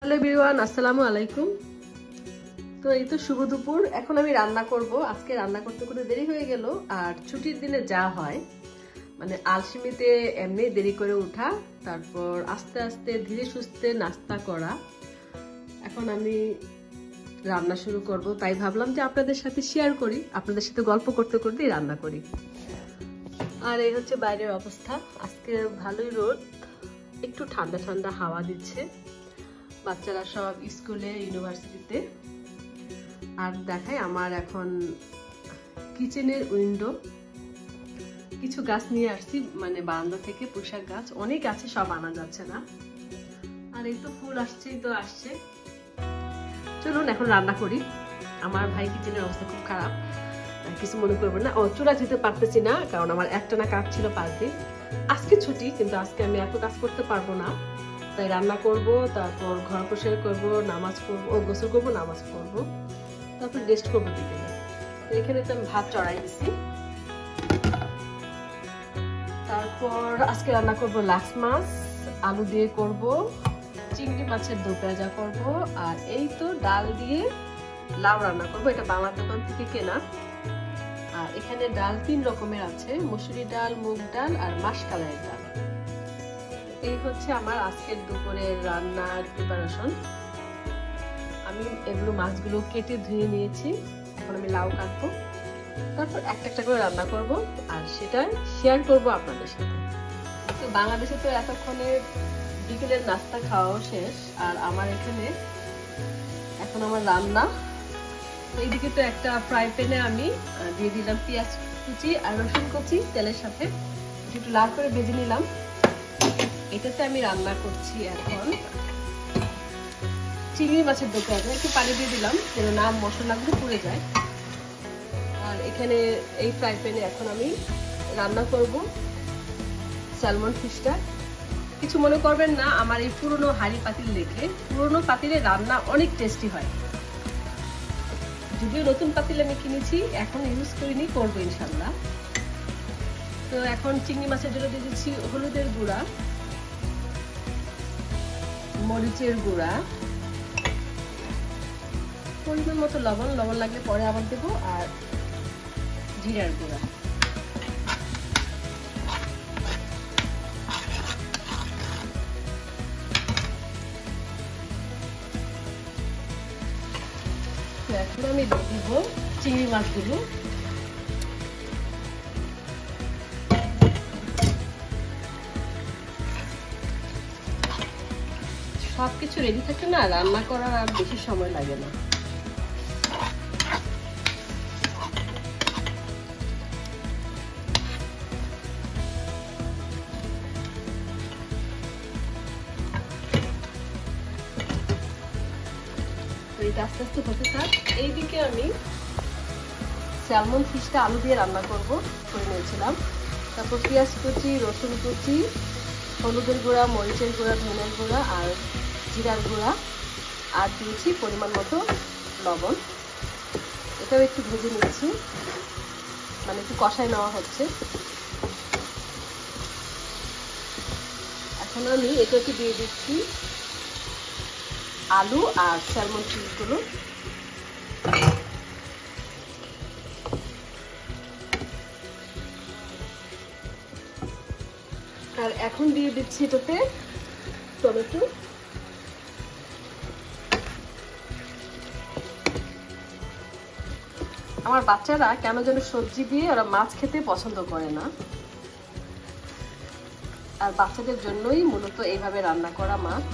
Hello everyone, আসসালামু আলাইকুম। তো এই তো শুভ দুপুর। এখন আমি রান্না করব। আজকে রান্না করতে করতে দেরি হয়ে গেল। আর ছুটির দিনে যা হয়, মানে আলসেমিতে এমনি দেরি করে ওঠা, তারপর আস্তে আস্তে ধীরে সুস্থে নাস্তা করা। এখন আমি রান্না শুরু করব, তাই ভাবলাম যে আপনাদের সাথে শেয়ার করি, আপনাদের সাথে গল্প করতে করতেই রান্না করি। আর এই হচ্ছে বাইরের অবস্থা। আজকে ভালোই রোদ, একটু ঠান্ডা ঠান্ডা হাওয়া দিচ্ছে। বাচ্চারা সব স্কুলে, ইউনিভার্সিটিতে। আর দেখাই আমার এখন কিচেনের উইন্ডো। কিছু গাছ নিয়ে আসছি, মানে বারান্দা থেকে পুঁইশাক গাছ অনেক আছে, সব আনা যাচ্ছে না। আর এই তো ফুল আসছেই তো আসছে। চলুন এখন রান্না করি। আমার ভাই কিচেনের অবস্থা খুব খারাপ, কিছু মনে করবেন না। চুলা যেতে পারতেছি না, কারণ আমার একটানা কাজ ছিল 5 দিন। আজকে ছুটি, কিন্তু আজকে আমি এত কাজ করতে পারবো না, তাই রান্না করব, তারপর ঘর পরিষ্কার করব, নামাজ পড়বো, গোসল করবো, নামাজ পড়বো, তারপর রেস্ট করবো বিকেলে। তো এখানে তো আমি ভাত চড়াই দিছি। তারপর আজকে রান্না করব লাক্স মাছ, আলু দিয়ে করব, চিংড়ি মাছের দো পেঁয়াজা করব, আর এই তো ডাল দিয়ে লাউ রান্না করব। এটা বাংলা দোকান থেকে কেনা। আর এখানে ডাল 3 রকমের আছে, মসুরি ডাল, মুগ ডাল আর মাসকলাইয়ের ডাল। এই হচ্ছে আমার আজকের দুপুরের রান্নার প্রিপারেশন। আমি এগুলো মাছগুলো কেটে ধুয়ে নিয়েছি। এখন আমি লাউ কাটবো, তারপর একটা একটা করে রান্না করব, আর সেটা শেয়ার করব আপনাদের সাথে। তো বাংলাদেশে তো এতক্ষণে বিকেলের নাস্তা খাওয়াও শেষ, আর আমার এখানে এখন আমার রান্না। এইদিকে তো একটা ফ্রাই প্যানে আমি দিয়ে দিলাম পেঁয়াজ কুচি আর রসুন কুচি, তেলের সাথে একটু লাল করে ভেজে নিলাম। এটাতে আমি রান্না করছি এখন চিংড়ি মাছের দো পেঁয়াজা। একটু পানি দিয়ে দিলাম যেন না মশলাগুলো পুড়ে যায়। আর এখানে এই ফ্রাই প্যানে এখন আমি রান্না করব স্যালমন ফিশটা। কিছু মনে করবেন না, আমার এই পুরনো হাঁড়ি পাতিল দেখে। পুরনো পাতিলে রান্না অনেক টেস্টি হয়। যদিও নতুন পাতিল আমি কিনেছি, এখন ইউজ করিনি, করবো ইনশাল্লাহ। তো এখন চিংড়ি মাছের জন্য দিয়ে দিচ্ছি হলুদের গুঁড়া, মরিচের গুঁড়া, পরিমাণ মতো লবণ, লবণ লাগলে পরে আবার দেবো, আর জিরার গুঁড়া। এখন আমি দিব চিংড়ি মাছগুলো। সবকিছু রেডি থাকে না, রান্না করার আর বেশি সময় লাগে না। এটা আস্তে আস্তে হতে থাক। এইদিকে আমি স্যালমন ফিশটা আলু দিয়ে রান্না করব করে নিয়েছিলাম। তারপর পেঁয়াজ কুচি, রসুন কুচি, হলুদের গুঁড়া, মরিচের গুঁড়া, ধনের গুঁড়া আর জিরার গুঁড়া, আর দিয়েছি পরিমাণ মতো লবণ। এটাও একটু ভেজে নিচ্ছি, মানে একটু কষায় নেওয়া হচ্ছে। এখন আমি এটাকে দিয়ে দিচ্ছি আলু আর স্যালমন ফিশগুলো। আর এখন দিয়ে দিচ্ছি এটাতে টমেটো। আমার বাচ্চারা কেন যেন সবজি দিয়ে ওরা মাছ খেতে পছন্দ করে না, আর বাচ্চাদের জন্যই মূলত এইভাবে রান্না করা মাছ।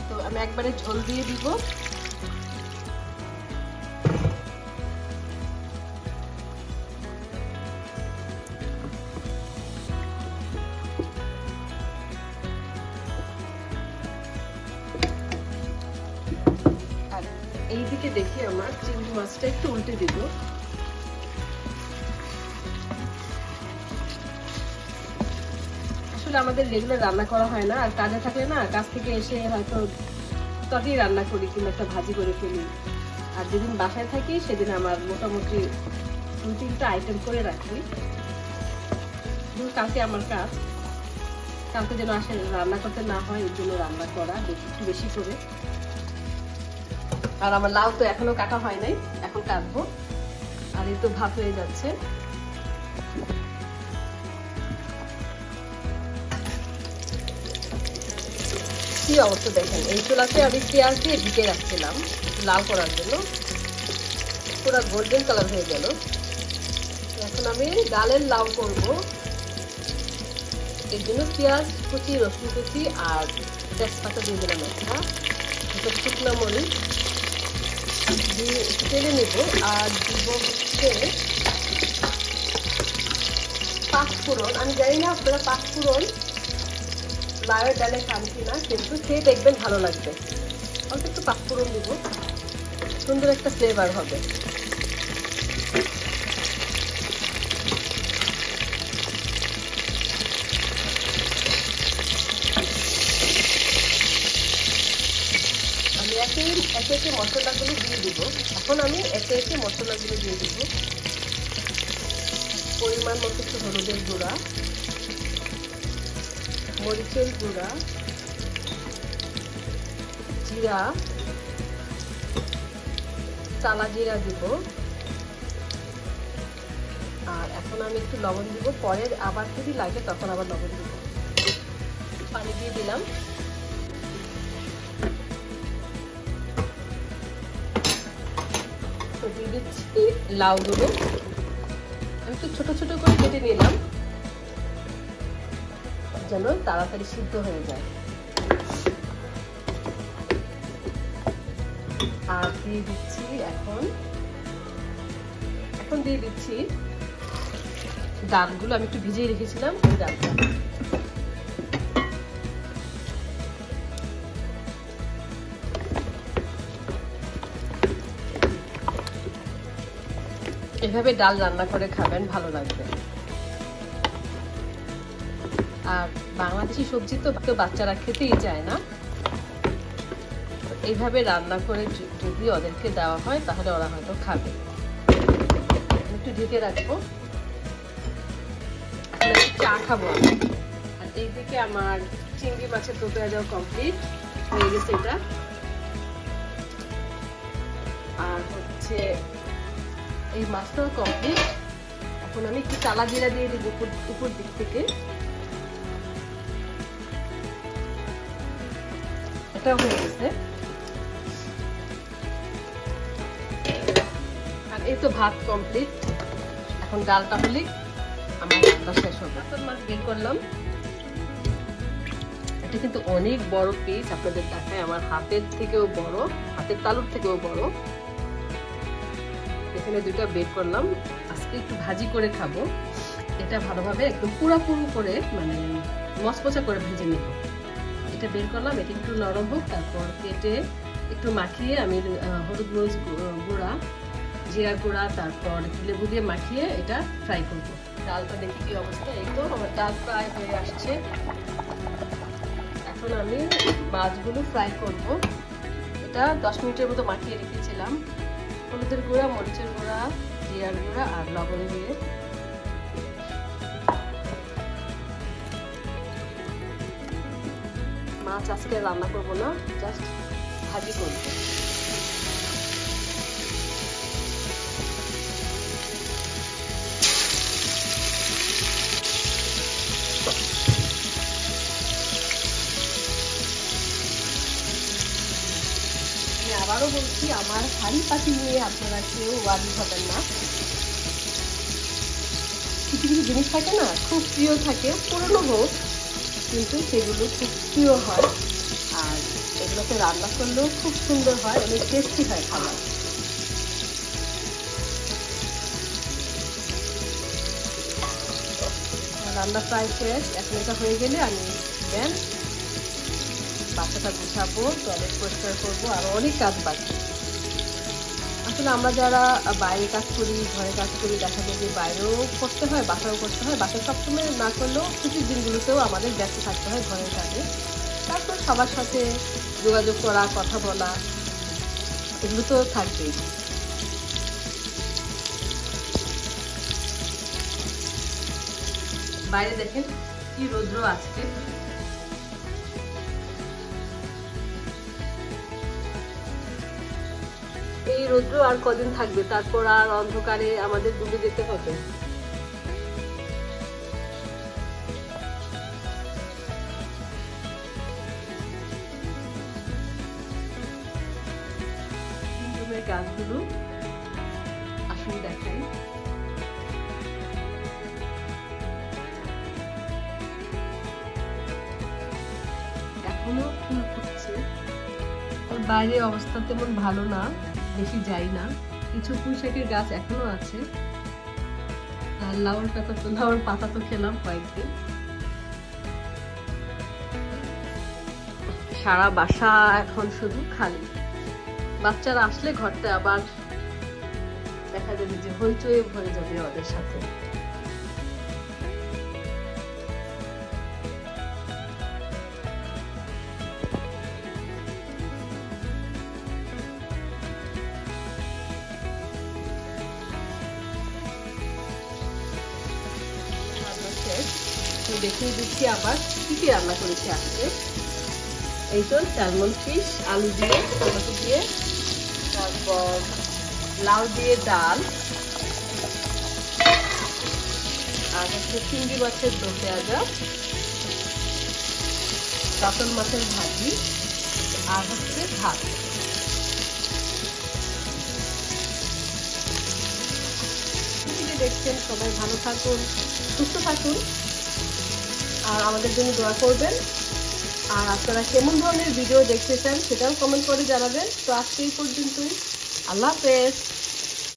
তো আমি একবারে ঝোল দিয়ে দিব। এইদিকে দেখি আমার চিংড়ি মাছটা একটু উল্টে দিব। আসলে আমাদের রেগুলার রান্না করা হয় না, আর কাজে থাকলে না, কাজ থেকে এসে হয়তো তরকারি রান্না করি কিংবা একটা ভাজি করে ফেলি। আর যেদিন বাসায় থাকি সেদিন আমার মোটামুটি 2-3টা আইটেম করে রাখি। কালকে আমার কাজ, কালকে যেন আসে রান্না করতে না হয়, এর জন্য রান্না করা একটু বেশি করে। আর আমার লাউ তো এখনো কাটা হয় নাই, এখন কাটবো। আর এই তো ভাত হয়ে যাচ্ছে। কি অবস্থা দেখেন, এই চুলাতে আমি পেঁয়াজ দিয়ে ঢেকে রাখছিলাম লাল করার জন্য, পুরো গোল্ডেন কালার হয়ে গেল। এখন আমি ডালের লাউ করব, এর জন্য পেঁয়াজ কুচি, রসুন কুচি আর তেজপাতা দিয়ে দিলাম একটা, শুকনো মরিচ দিয়ে তেলে নেব। আর দিব হচ্ছে পাঁচফোড়ন। আমি জানি না আপনারা পাঁচফোড়ন লাউয়ের ডালে খান কিনা, কিন্তু খেয়ে দেখবেন ভালো লাগবে। অল্প একটু পাঁচফোড়ন দিব, সুন্দর একটা ফ্লেভার হবে। আমি একে একে মশলাগুলো দিয়ে দিব। এখন আমি একে একে মশলাগুলো দিয়ে দিব। পরিমাণ মতো একটু হলুদের গুঁড়া, মরিচের গুঁড়া, জিরা, চালা জিরা দিব। আর এখন আমি একটু লবণ দিব, পরে আবার যদি লাগে তখন আবার লবণ দিব। পানি দিয়ে দিলাম। তো দিয়ে দিচ্ছি লাউগুলো, আমি একটু ছোট ছোট করে কেটে নিলাম যেন তাড়াতাড়ি সিদ্ধ হয়ে যায়। আর দিয়ে দিচ্ছি এখন দিয়ে দিচ্ছি ডালগুলো, আমি একটু ভিজিয়ে রেখেছিলাম ওই ডালটা। এভাবে ডাল রান্না করে খাবেন, ভালো লাগবে। আর বাংলাদেশি সবজি তো বাচ্চারা খেতেই চায় না, এইভাবে রান্না করে যদি ওদেরকে দেওয়া হয় তাহলে ওরা হয়তো খাবে। একটু ঢেকে রাখবো, চা খাবো আমি। আর এইদিকে আমার চিংড়ি মাছের তো পেঁয়াজ কমপ্লিট হয়ে গেছে এটা। আর হচ্ছে এই মাছটাও কমপ্লিট। এখন আমি একটু চালা জিরা দিয়ে দিব উপর দিক থেকে। এটাও হয়ে গেছে। আর এই তো ভাত কমপ্লিট। এখন ডালটা হলে আমার রান্না শেষ হবে। মাছ বের করলাম, এটা কিন্তু অনেক বড় পিস, আপনাদের দেখায় আমার হাতের থেকেও বড়, হাতের তালুর থেকেও বড়। এখানে দুইটা বের করলাম, আজকে একটু ভাজি করে খাবো। এটা ভালোভাবে একদম পুরাপুরি করে মানে মচমচা করে ভেজে নেব। এটা বের করলাম, এটা একটু নরম হোক, তারপর কেটে একটু মাখিয়ে আমি হলুদ মরিচ গুঁড়া, জিরা গুঁড়া, তারপর লেবু দিয়ে মাখিয়ে এটা ফ্রাই করবো। ডালটা দেখি কি অবস্থা। এই তো আমার ডাল ফ্রাই হয়ে আসছে। এখন আমি মাছগুলো ফ্রাই করব। এটা 10 মিনিটের মতো মাখিয়ে রেখেছিলাম, হলুদের গুঁড়া, মরিচের গুঁড়া, জিরার গুঁড়া আর লবণ দিয়ে। মাছ আজকে রান্না করবো না, জাস্ট ভাজি করবো। আবারও বলছি, আমার হাঁড়ি পাতি নিয়ে আপনারা কেউ ওয়ারি হবেন না। কিছু কিছু জিনিস থাকে না, খুব প্রিয় থাকে, পুরনো হোক কিন্তু সেগুলো খুব প্রিয় হয়। আর এগুলোকে রান্না করলেও খুব সুন্দর হয়, অনেক টেস্টি হয় খাবার। রান্না প্রায় শেষ। এখন এটা হয়ে গেলে আমি দেন বাসাটা গুছাবো, টয়লেট পরিষ্কার করবো, আর অনেক কাজ বাকি। আসলে আমরা যারা বাইরে কাজ করি, ঘরে কাজ করি, দেখা যায় যে বাইরেও করতে হয়, বাসাও করতে হয়। বাসায় সবসময় না করলেও ছুটির দিনগুলোতেও আমাদের ব্যস্ত থাকতে হয় ঘরের কাজে। তারপর সবার সাথে যোগাযোগ করা, কথা বলা, এগুলো তো থাকবেই। বাইরে দেখেন কি রৌদ্র আজকে। এই রৌদ্র আর কদিন থাকবে, তারপর আর অন্ধকারে আমাদের ডুবে যেতে হবে। গাছগুলো আসুন দেখাই। এখনো ফুল ফুটছে, বাইরে অবস্থা তেমন ভালো না, বেশি যাই না। কিছু পুঁইশাকের গাছ এখনো আছে, আর লাউর পাতা তো খেলাম কয়েকদিন। সারা বাসা এখন শুধু খালি। বাচ্চারা আসলে ঘরটা আবার দেখা যাবে যে হইচই ভরে যাবে ওদের সাথে। দেখিয়ে দিচ্ছি আবার কি কি রান্না করেছি আজকে। এই তো স্যালমন ফিশ আলু দিয়ে টমেটো দিয়ে, তারপর লাউ দিয়ে ডাল, আর হচ্ছে চিংড়ি মাছের দো পেঁয়াজা, কাতল মাছের ভাজি, আর হচ্ছে ভাত। দেখছেন, সবাই ভালো থাকুন, সুস্থ থাকুন, আর আমাদের জন্য দোয়া করবেন। আর আপনারা কেমন ধরনের ভিডিও দেখতে চান সেটাও কমেন্ট করে জানাবেন। তো আজকে এই পর্যন্তই, আল্লাহ হাফেজ।